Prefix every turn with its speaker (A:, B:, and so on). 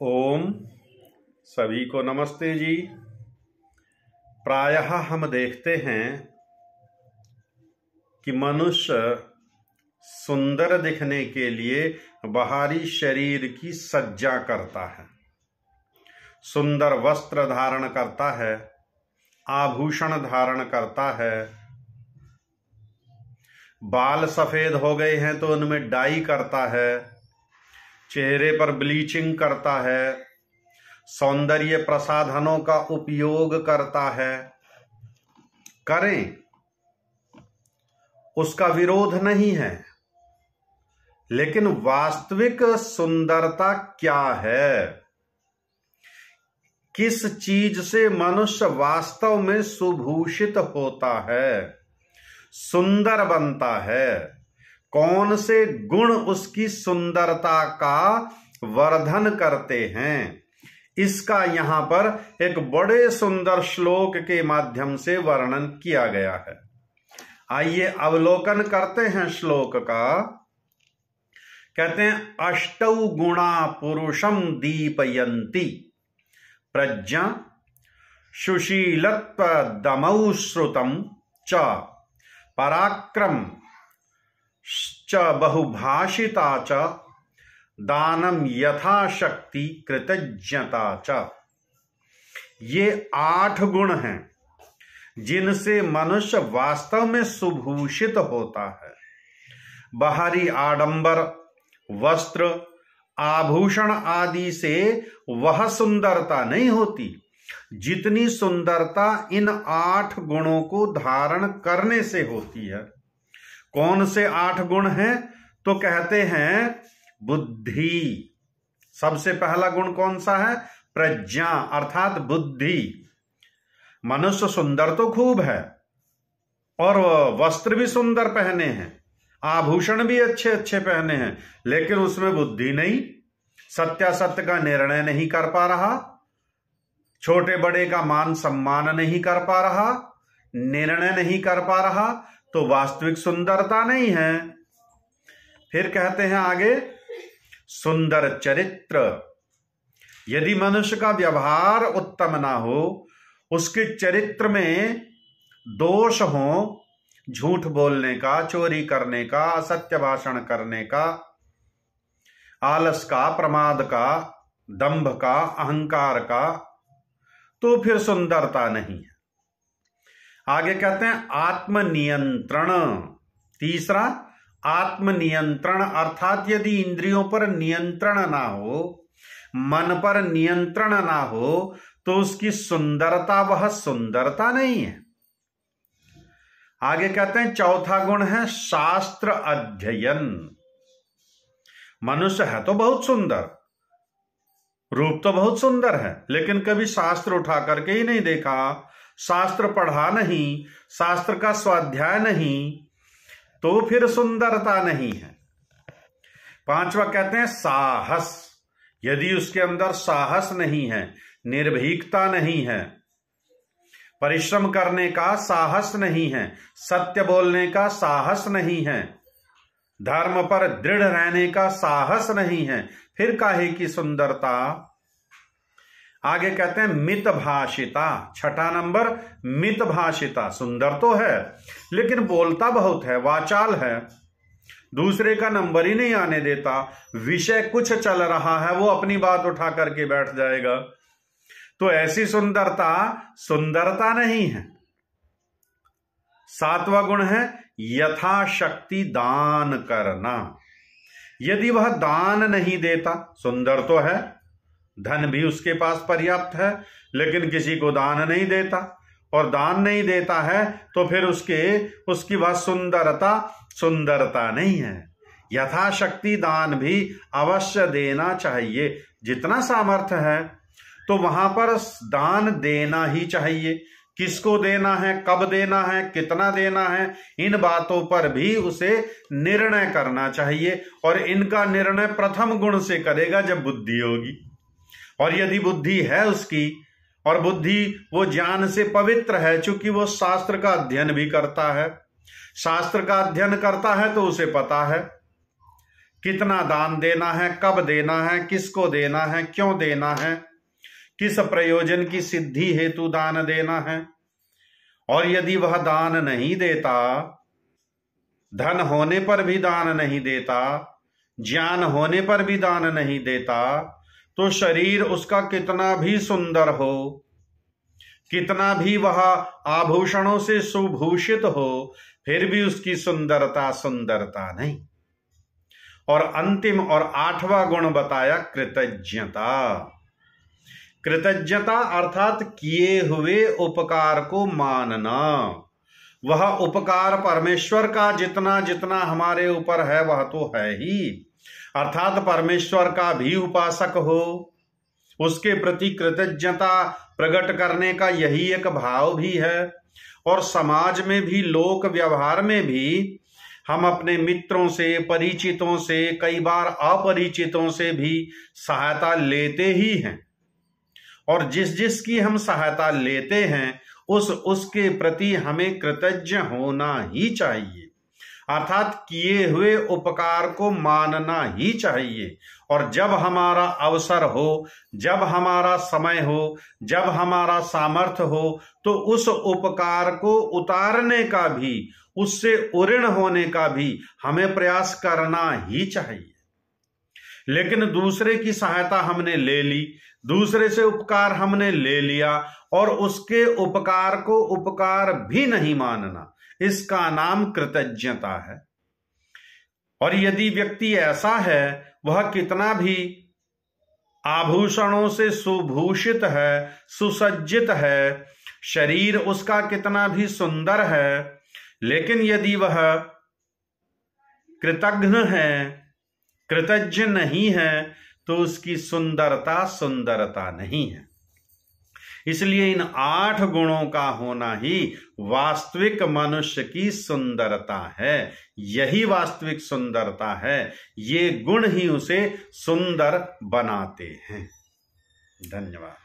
A: ओम सभी को नमस्ते जी। प्रायः हम देखते हैं कि मनुष्य सुंदर दिखने के लिए बाहरी शरीर की सज्जा करता है, सुंदर वस्त्र धारण करता है, आभूषण धारण करता है। बाल सफेद हो गए हैं तो उनमें डाई करता है, चेहरे पर ब्लीचिंग करता है, सौंदर्य प्रसाधनों का उपयोग करता है। करें, उसका विरोध नहीं है, लेकिन वास्तविक सुंदरता क्या है? किस चीज से मनुष्य वास्तव में सुभूषित होता है, सुंदर बनता है? कौन से गुण उसकी सुंदरता का वर्धन करते हैं? इसका यहां पर एक बड़े सुंदर श्लोक के माध्यम से वर्णन किया गया है। आइए अवलोकन करते हैं श्लोक का। कहते हैं, अष्टौ गुणा पुरुषम दीपयन्ति प्रज्ञा सुशीलत्व दमौ श्रुतम च पराक्रम च बहुभाषिता च दानम यथाशक्ति कृतज्ञता च। ये 8 गुण हैं जिनसे मनुष्य वास्तव में सुभूषित होता है। बाहरी आडंबर, वस्त्र, आभूषण आदि से वह सुंदरता नहीं होती जितनी सुंदरता इन 8 गुणों को धारण करने से होती है। कौन से 8 गुण हैं? तो कहते हैं बुद्धि। सबसे पहला गुण कौन सा है? प्रज्ञा, अर्थात बुद्धि। मनुष्य सुंदर तो खूब है और वस्त्र भी सुंदर पहने हैं, आभूषण भी अच्छे अच्छे पहने हैं, लेकिन उसमें बुद्धि नहीं, सत्यासत्य का निर्णय नहीं कर पा रहा, छोटे बड़े का मान सम्मान नहीं कर पा रहा, निर्णय नहीं कर पा रहा, तो वास्तविक सुंदरता नहीं है। फिर कहते हैं आगे, सुंदर चरित्र। यदि मनुष्य का व्यवहार उत्तम ना हो, उसके चरित्र में दोष हो, झूठ बोलने का, चोरी करने का, असत्य भाषण करने का, आलस का, प्रमाद का, दंभ का, अहंकार का, तो फिर सुंदरता नहीं है। आगे कहते हैं आत्मनियंत्रण। तीसरा, आत्मनियंत्रण, अर्थात यदि इंद्रियों पर नियंत्रण ना हो, मन पर नियंत्रण ना हो, तो उसकी सुंदरता वह सुंदरता नहीं है। आगे कहते हैं चौथा गुण है शास्त्र अध्ययन। मनुष्य है तो बहुत सुंदर, रूप तो बहुत सुंदर है, लेकिन कभी शास्त्र उठा करके ही नहीं देखा, शास्त्र पढ़ा नहीं, शास्त्र का स्वाध्याय नहीं, तो फिर सुंदरता नहीं है। पांचवा कहते हैं साहस। यदि उसके अंदर साहस नहीं है, निर्भीकता नहीं है, परिश्रम करने का साहस नहीं है, सत्य बोलने का साहस नहीं है, धर्म पर दृढ़ रहने का साहस नहीं है, फिर काहे की सुंदरता? आगे कहते हैं मित भाषिता। छठा नंबर, मित भाषिता। सुंदर तो है लेकिन बोलता बहुत है, वाचाल है, दूसरे का नंबर ही नहीं आने देता, विषय कुछ चल रहा है वो अपनी बात उठा करके बैठ जाएगा, तो ऐसी सुंदरता सुंदरता नहीं है। सातवां गुण है यथाशक्ति दान करना। यदि वह दान नहीं देता, सुंदर तो है, धन भी उसके पास पर्याप्त है, लेकिन किसी को दान नहीं देता, और दान नहीं देता है तो फिर उसकी वह सुंदरता नहीं है। यथाशक्ति दान भी अवश्य देना चाहिए। जितना सामर्थ्य है तो वहां पर दान देना ही चाहिए। किसको देना है, कब देना है, कितना देना है, इन बातों पर भी उसे निर्णय करना चाहिए, और इनका निर्णय प्रथम गुण से करेगा जब बुद्धि होगी। और यदि बुद्धि है उसकी, और बुद्धि वो ज्ञान से पवित्र है, चूंकि वो शास्त्र का अध्ययन भी करता है, शास्त्र का अध्ययन करता है, तो उसे पता है कितना दान देना है, कब देना है, किसको देना है, क्यों देना है, किस प्रयोजन की सिद्धि हेतु दान देना है। और यदि वह दान नहीं देता, धन होने पर भी दान नहीं देता, ज्ञान होने पर भी दान नहीं देता, तो शरीर उसका कितना भी सुंदर हो, कितना भी वह आभूषणों से सुभूषित हो, फिर भी उसकी सुंदरता सुंदरता नहीं। और अंतिम और 8वां गुण बताया कृतज्ञता। कृतज्ञता अर्थात किए हुए उपकार को मानना। वह उपकार परमेश्वर का जितना जितना हमारे ऊपर है वह तो है ही, अर्थात परमेश्वर का भी उपासक हो, उसके प्रति कृतज्ञता प्रकट करने का यही एक भाव भी है। और समाज में भी, लोक व्यवहार में भी हम अपने मित्रों से, परिचितों से, कई बार अपरिचितों से भी सहायता लेते ही हैं। और जिस जिसकी हम सहायता लेते हैं उसके प्रति हमें कृतज्ञ होना ही चाहिए, अर्थात किए हुए उपकार को मानना ही चाहिए। और जब हमारा अवसर हो, जब हमारा समय हो, जब हमारा सामर्थ्य हो, तो उस उपकार को उतारने का भी, उससे उऋण होने का भी हमें प्रयास करना ही चाहिए। लेकिन दूसरे की सहायता हमने ले ली, दूसरे से उपकार हमने ले लिया और उसके उपकार को उपकार भी नहीं मानना, इसका नाम कृतज्ञता है। और यदि व्यक्ति ऐसा है, वह कितना भी आभूषणों से सुभूषित है, सुसज्जित है, शरीर उसका कितना भी सुंदर है, लेकिन यदि वह कृतज्ञ है, कृतज्ञ नहीं है, तो उसकी सुंदरता सुंदरता नहीं है। इसलिए इन 8 गुणों का होना ही वास्तविक मनुष्य की सुंदरता है। यही वास्तविक सुंदरता है, ये गुण ही उसे सुंदर बनाते हैं। धन्यवाद।